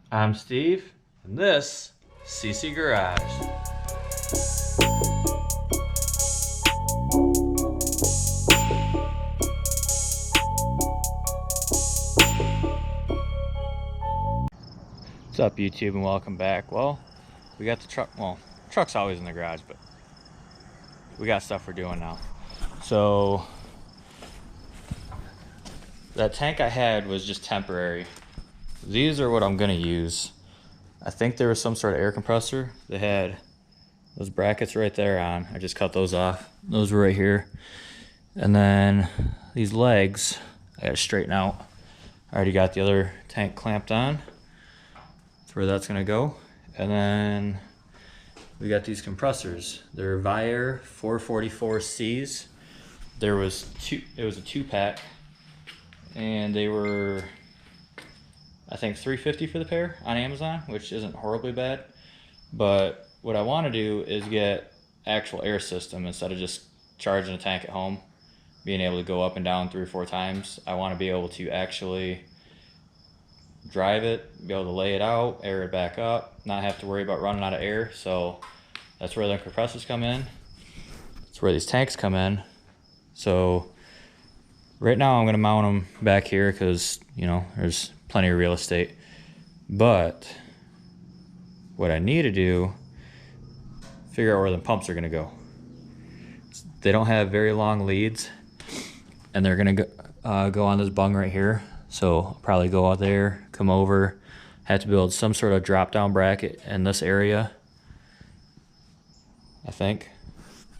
I'm Steve, and this is CC Garage. What's up, YouTube, and welcome back. Well, we got the truck. Well, truck's always in the garage, but we got stuff we're doing now. So that tank I had was just temporary. These are what I'm gonna use. I think there was some sort of air compressor. They had those brackets right there on. I just cut those off. Those were right here. And then these legs, I gotta straighten out. I already got the other tank clamped on. That's where that's gonna go. And then we got these compressors. They're Viair 444Cs. It was a 2-pack, and they were, I think, $3.50 for the pair on Amazon, which isn't horribly bad. But what I want to do is get actual air system instead of just charging a tank at home, being able to go up and down 3 or 4 times. I want to be able to actually drive it, be able to lay it out, air it back up, not have to worry about running out of air. So that's where the compressors come in. That's where these tanks come in. So right now I'm going to mount them back here because, you know, there's plenty of real estate. But what I need to do, figure out where the pumps are going to go. They don't have very long leads, and they're going to go on this bung right here. So I'll probably go out there, come over, have to build some sort of drop down bracket in this area, I think.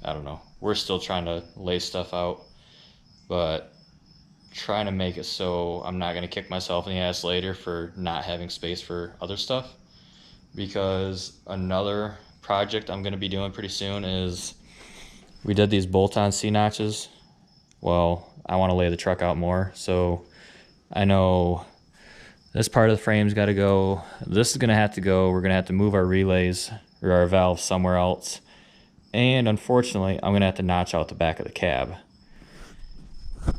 I don't know. We're still trying to lay stuff out, but trying to make it so I'm not going to kick myself in the ass later for not having space for other stuff. Because another project I'm going to be doing pretty soon is, we did these bolt-on C-notches. Well, I want to lay the truck out more, so I know this part of the frame's got to go. This is going to have to go. We're going to have to move our relays or our valves somewhere else. And unfortunately, I'm going to have to notch out the back of the cab.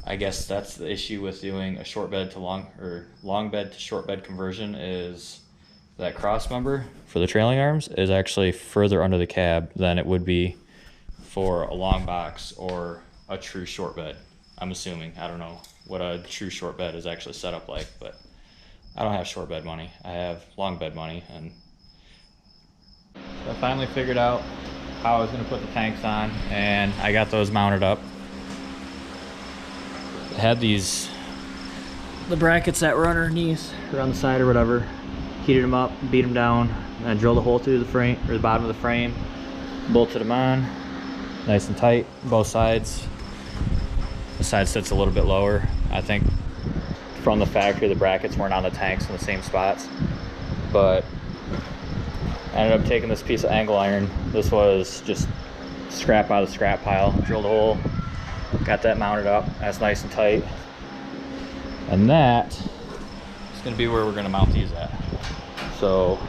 I guess that's the issue with doing a short bed to long, or long bed to short bed conversion, is that cross member for the trailing arms is actually further under the cab than it would be for a long box or a true short bed. I'm assuming. I don't know what a true short bed is actually set up like, but I don't have short bed money. I have long bed money, and so I finally figured out how I was going to put the tanks on, and I got those mounted up. I had the brackets that were underneath or on the side or whatever, heated them up, beat them down, and I drilled a hole through the frame or the bottom of the frame, bolted them on nice and tight, both sides. The side sits a little bit lower. I think from the factory the brackets weren't on the tanks in the same spots, but I ended up taking this piece of angle iron. This was just scrap out of the scrap pile. Drilled a hole, got that mounted up. That's nice and tight. And that is going to be where we're going to mount these at. So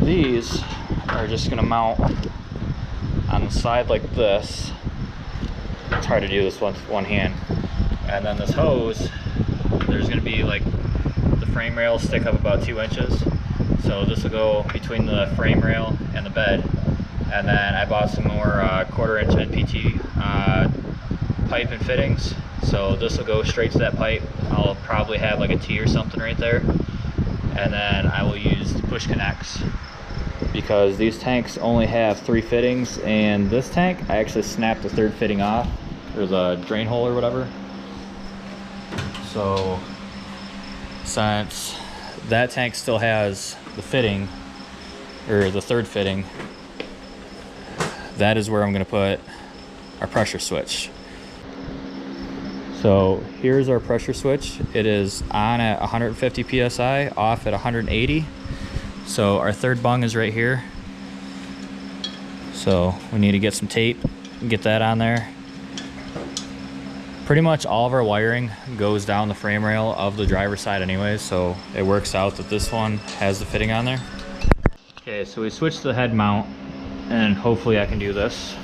these are just going to mount on the side like this. It's hard to do this with one hand. And then this hose, there's going to be like, the frame rails stick up about 2 inches. So this will go between the frame rail and the bed. And then I bought some more 1/4 inch NPT pipe and fittings. So this will go straight to that pipe. I'll probably have like a T or something right there. And then I will use push connects, because these tanks only have 3 fittings, and this tank I actually snapped the 3rd fitting off. There's a drain hole or whatever. So since that tank still has the fitting, or the 3rd fitting, that is where I'm going to put our pressure switch. So here's our pressure switch. It is on at 150 psi, off at 180. So our 3rd bung is right here. So we need to get some tape and get that on there. Pretty much all of our wiring goes down the frame rail of the driver's side anyways, so it works out that this one has the fitting on there. Okay, so we switched to the head mount, and hopefully I can do this.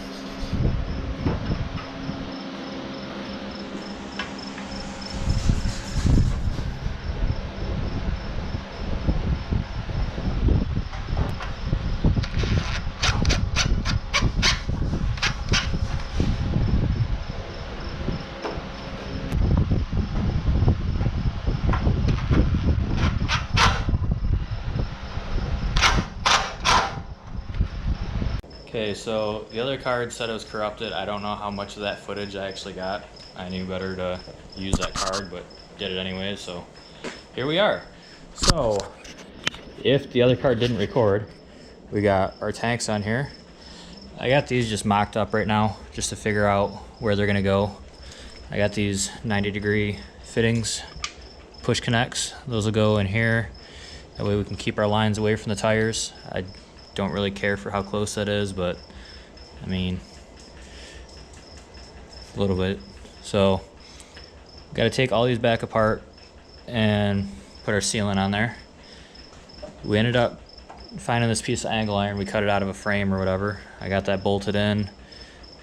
Okay, so the other card said it was corrupted. I don't know how much of that footage I actually got. I knew better to use that card, but did it anyway, so here we are. So, if the other card didn't record, we got our tanks on here. I got these just mocked up right now, just to figure out where they're gonna go. I got these 90-degree fittings, push connects. Those will go in here. That way we can keep our lines away from the tires. I don't really care for how close that is, but I mean, a little bit. So, got to take all these back apart and put our sealant on there. We ended up finding this piece of angle iron. We cut it out of a frame or whatever. I got that bolted in.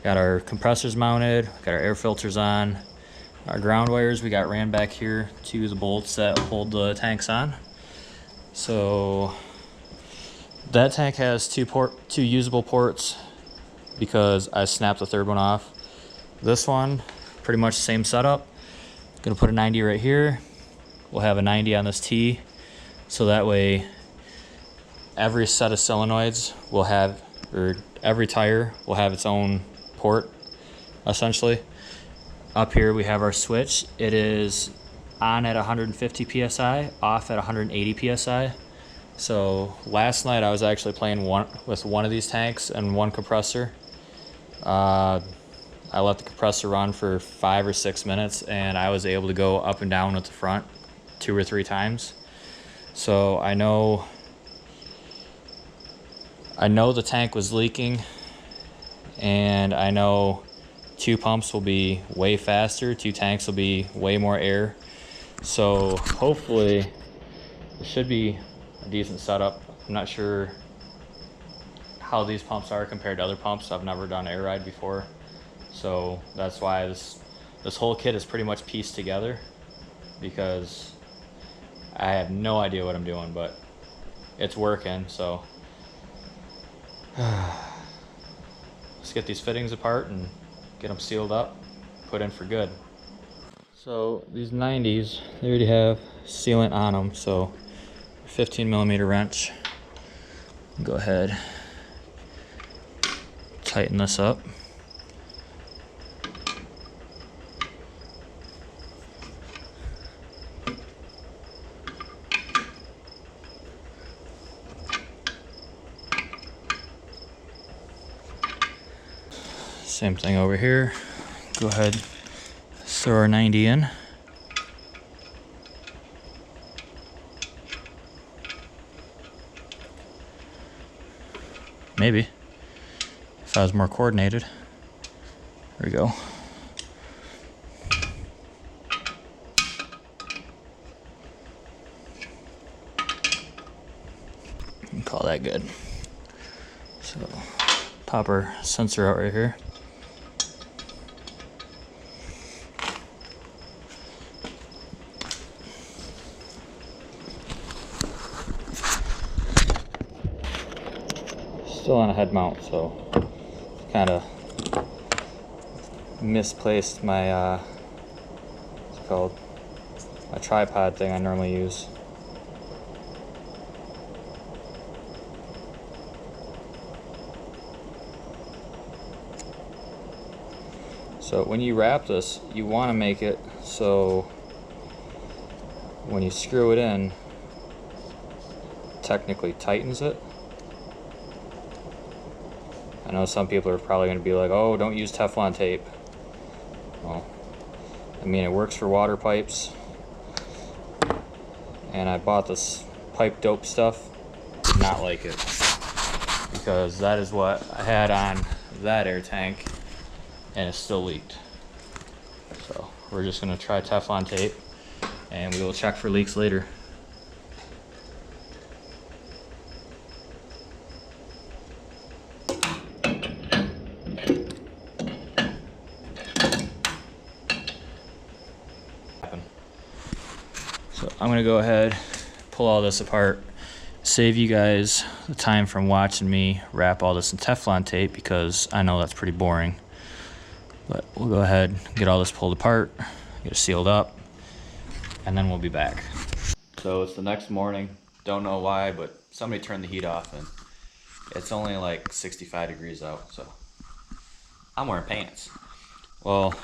Got our compressors mounted. Got our air filters on. Our ground wires we got ran back here to the bolts that hold the tanks on. So that tank has two usable ports because I snapped the third one off. This one, pretty much the same setup. Gonna put a 90 right here. We'll have a 90 on this T, so that way every set of solenoids will have, or every tire will have its own port, essentially. Up here we have our switch. It is on at 150 psi, off at 180 psi. So last night I was actually playing with one of these tanks and one compressor. I let the compressor run for 5 or 6 minutes and I was able to go up and down with the front 2 or 3 times. So I know the tank was leaking, and I know 2 pumps will be way faster, 2 tanks will be way more air. So hopefully it should be a decent setup. I'm not sure how these pumps are compared to other pumps. I've never done air ride before, so that's why this whole kit is pretty much pieced together, because I have no idea what I'm doing, but it's working. So let's get these fittings apart and get them sealed up, put in for good. So these 90s, they already have sealant on them, so 15mm wrench. Go ahead, tighten this up. Same thing over here. Go ahead, throw our 90 in. Maybe, if I was more coordinated. There we go. Call that good. So, pop our sensor out right here. Still on a head mount, so kind of misplaced my what's it called, my tripod thing I normally use. So when you wrap this, you want to make it so when you screw it in, technically tightens it. I know some people are probably going to be like, oh, don't use Teflon tape. Well, I mean, it works for water pipes. And I bought this pipe dope stuff. Did not like it, because that is what I had on that air tank, and it still leaked. So we're just going to try Teflon tape, and we will check for leaks later. So I'm gonna go ahead, pull all this apart, save you guys the time from watching me wrap all this in Teflon tape, because I know that's pretty boring. But we'll go ahead, get all this pulled apart, get it sealed up, and then we'll be back. So it's the next morning, don't know why, but somebody turned the heat off and It's only like 65 degrees out, so I'm wearing pants. Well,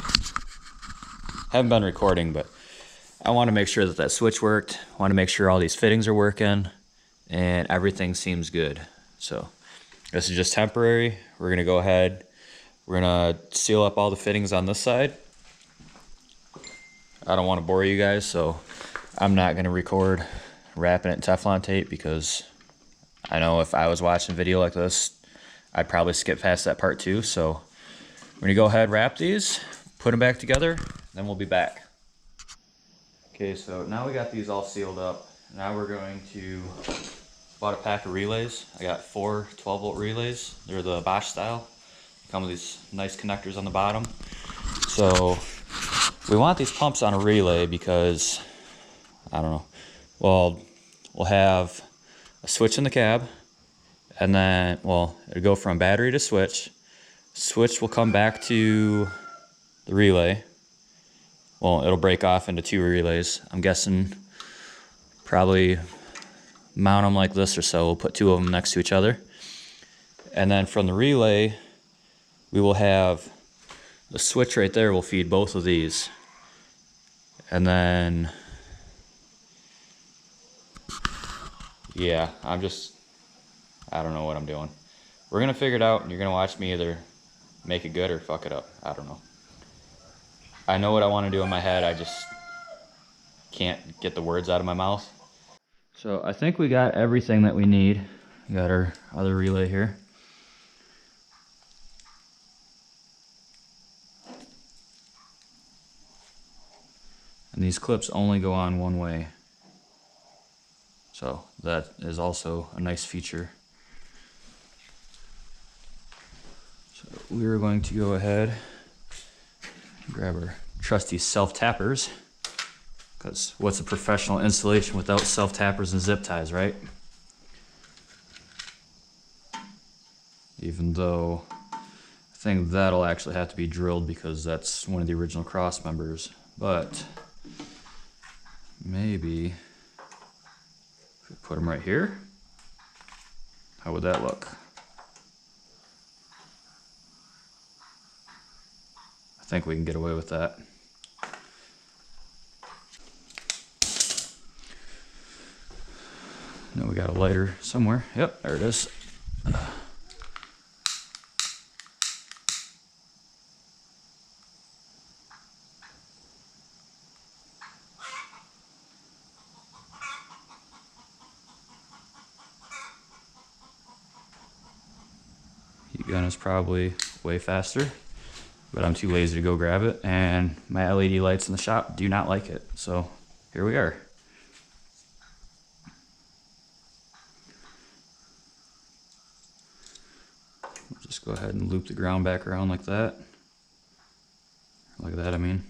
haven't been recording, but I want to make sure that that switch worked. I want to make sure all these fittings are working and everything seems good. So this is just temporary. We're gonna go ahead. We're gonna seal up all the fittings on this side. I don't want to bore you guys, so I'm not gonna record wrapping it in Teflon tape because I know if I was watching a video like this, I'd probably skip past that part too. So we're gonna go ahead, wrap these, put them back together, then we'll be back. Okay, so now we got these all sealed up. Now we're going to bought a pack of relays. I got 4 12-volt relays. They're the Bosch style. Come with these nice connectors on the bottom. So we want these pumps on a relay because, I don't know, well, we'll have a switch in the cab, and then, well, it'll go from battery to switch. Switch will come back to the relay. Well, it'll break off into 2 relays. I'm guessing probably mount them like this or so. We'll put 2 of them next to each other. And then from the relay, we will have the switch right there will feed both of these. And then, yeah, I don't know what I'm doing. We're gonna figure it out, and you're gonna watch me either make it good or fuck it up. I don't know. I know what I want to do in my head, I just can't get the words out of my mouth. So I think we got everything that we need. We got our other relay here. And these clips only go on one way. So that is also a nice feature. So we're going to go ahead and grab our trusty self-tappers. Because what's a professional installation without self-tappers and zip ties, right? Even though I think that'll actually have to be drilled because that's one of the original cross members. But maybe if we put them right here, how would that look? I think we can get away with that. Now we got a lighter somewhere. Yep, there it is. Heat gun is probably way faster, but I'm too lazy to go grab it, and my LED lights in the shop do not like it. So here we are. We'll just go ahead and loop the ground back around like that. Like that, I mean.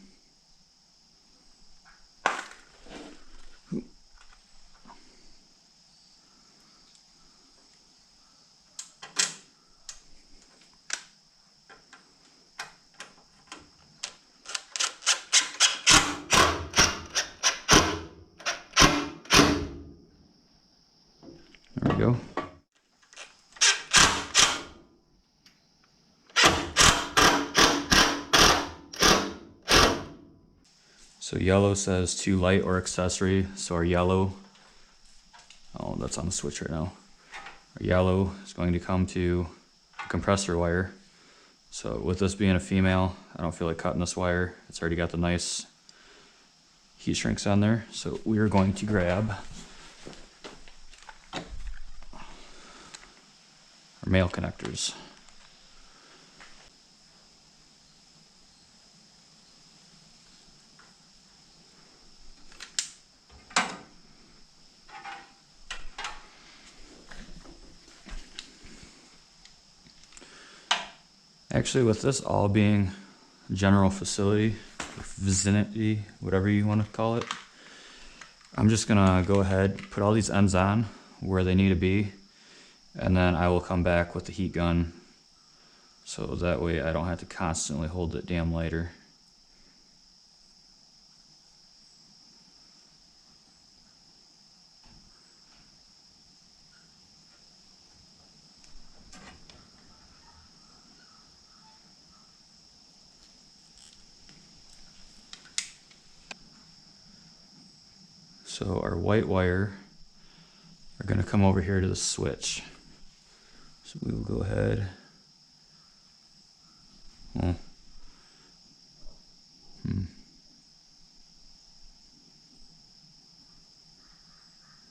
There we go. So yellow says too light or accessory. So our yellow, oh, that's on the switch right now. Our yellow is going to come to the compressor wire. So with this being a female, I don't feel like cutting this wire. It's already got the nice heat shrinks on there. So we are going to grab our male connectors. Actually, with this all being general facility, vicinity, whatever you want to call it, I'm just gonna go ahead, put all these ends on where they need to be, and then I will come back with the heat gun so that way I don't have to constantly hold the damn lighter. So our white wire are going to come over here to the switch. So we will go ahead. Well,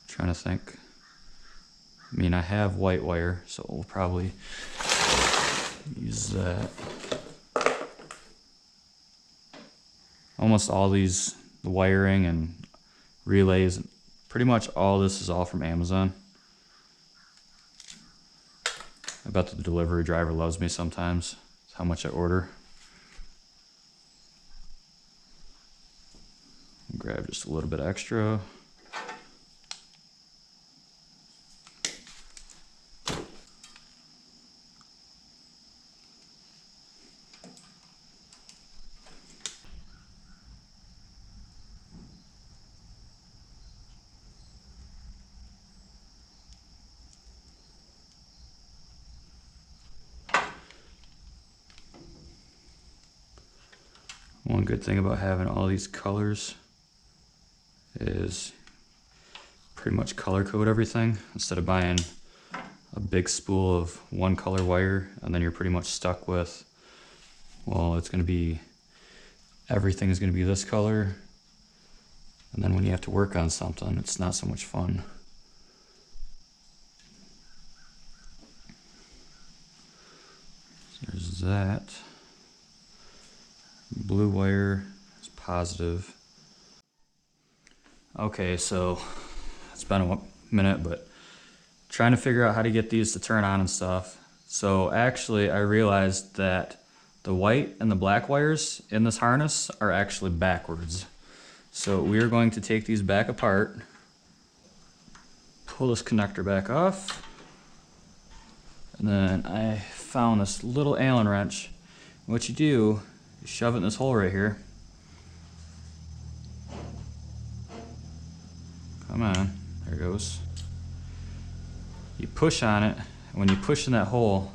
trying to think. I mean, I have white wire, so we'll probably use that. Almost all these, the wiring and relays, pretty much all this is all from Amazon. I bet the delivery driver loves me sometimes. It's how much I order. Grab just a little bit extra. One good thing about having all these colors is pretty much color code everything instead of buying a big spool of one color wire and then you're pretty much stuck with, well, it's going to be, everything is going to be this color, and then when you have to work on something, it's not so much fun. So there's that. Blue wire is positive. Okay, so it's been a minute, but trying to figure out how to get these to turn on and stuff. So actually I realized that the white and the black wires in this harness are actually backwards. So we are going to take these back apart, pull this connector back off, and then I found this little Allen wrench. What you do, you shove it in this hole right here. Come on, there it goes. You push on it, and when you push in that hole,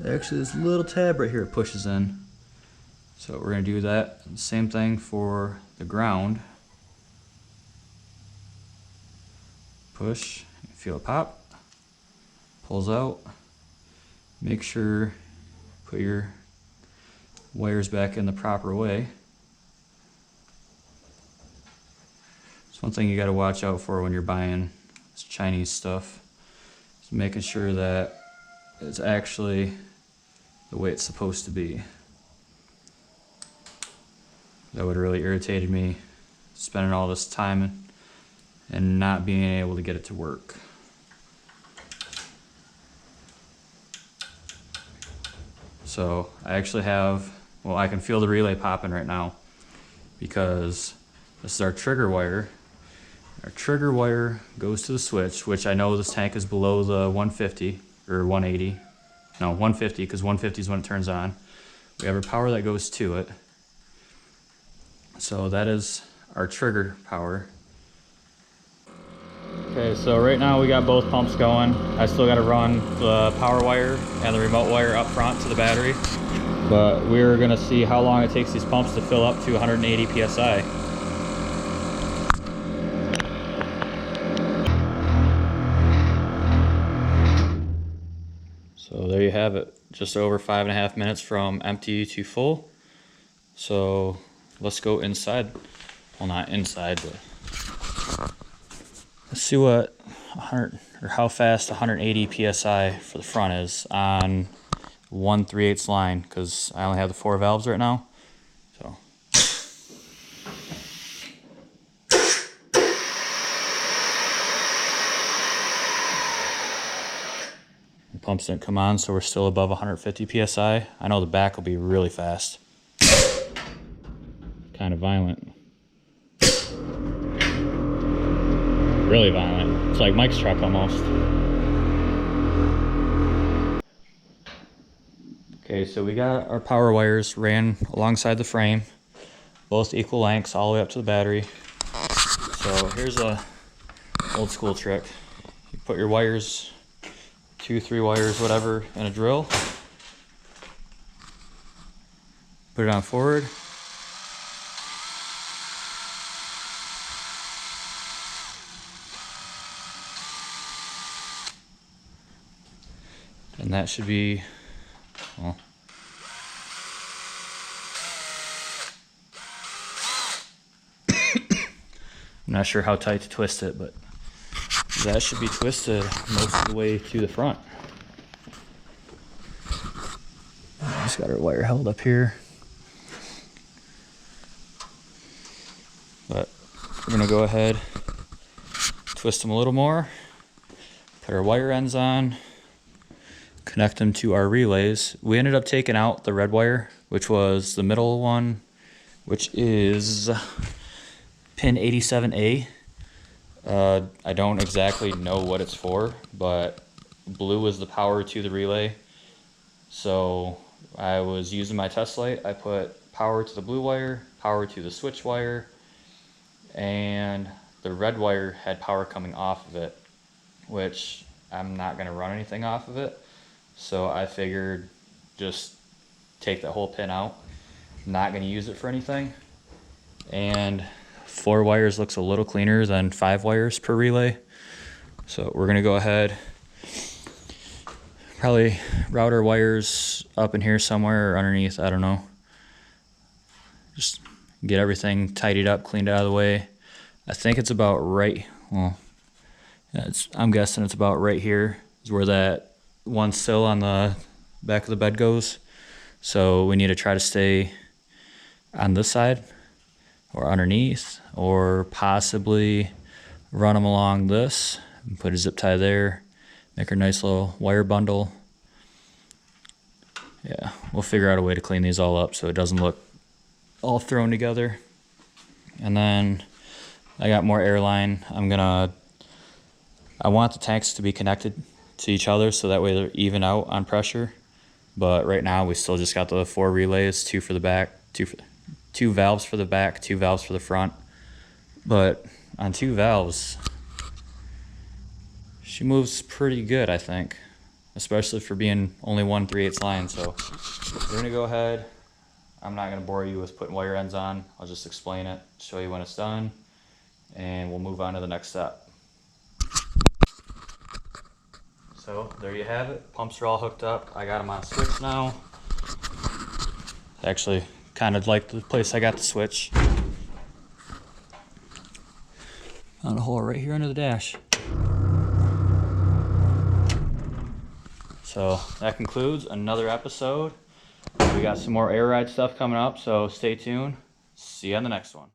actually this little tab right here it pushes in. So we're going to do that. Same thing for the ground. Push, feel it pop, pulls out. Make sure put your wires back in the proper way. It's one thing you got to watch out for when you're buying this Chinese stuff. Is making sure that it's actually the way it's supposed to be. That would really irritated me, spending all this time and not being able to get it to work. So I actually have, well, I can feel the relay popping right now because this is our trigger wire. Our trigger wire goes to the switch, which I know this tank is below the 150 or 180. No, 150, because 150 is when it turns on. We have our power that goes to it. So that is our trigger power. Okay, so right now we got both pumps going. I still got to run the power wire and the remote wire up front to the battery. But we're going to see how long it takes these pumps to fill up to 180 psi. So there you have it, just over 5.5 minutes from empty to full. So let's go inside. Well, not inside, but let's see what 100 or how fast 180 psi for the front is on 1/3/8 line, because I only have the 4 valves right now. So the pumps didn't come on, so we're still above 150 psi. I know the back will be really fast. Kind of violent. Really violent. It's like Mike's truck almost. Okay, so we got our power wires ran alongside the frame, both equal lengths all the way up to the battery. So here's a old school trick. You put your wires, 2, 3 wires, whatever, in a drill. Put it on forward. And that should be, well, I'm not sure how tight to twist it, but that should be twisted most of the way to the front. Just got our wire held up here. But we're gonna go ahead, twist them a little more, put our wire ends on, connect them to our relays. We ended up taking out the red wire, which was the middle one, which is pin 87A. I don't exactly know what it's for, but blue is the power to the relay. So I was using my test light. I put power to the blue wire, power to the switch wire, and the red wire had power coming off of it, which I'm not going to run anything off of it. So I figured just take that whole pin out. Not going to use it for anything. And 4 wires looks a little cleaner than 5 wires per relay. So we're going to go ahead, probably route our wires up in here somewhere or underneath, I don't know. Just get everything tidied up, cleaned out of the way. I think it's about right, well, yeah, I'm guessing it's about right here is where that one sill on the back of the bed goes. So we need to try to stay on this side or underneath, or possibly run them along this and put a zip tie there, make our nice little wire bundle. Yeah, we'll figure out a way to clean these all up so it doesn't look all thrown together. And then I got more air line. I want the tanks to be connected to each other so that way they're even out on pressure. But right now we still just got the 4 relays, 2 for the back, 2 valves for the back, 2 valves for the front. But on 2 valves, she moves pretty good, I think, especially for being only 1 3/8 line. So we're gonna go ahead. I'm not gonna bore you with putting wire ends on. I'll just explain it, show you when it's done, and we'll move on to the next step. So there you have it. Pumps are all hooked up. I got them on switch now. Actually, kind of like the place I got the switch. Found a hole right here under the dash. So that concludes another episode. We got some more air ride stuff coming up, so stay tuned. See you on the next one.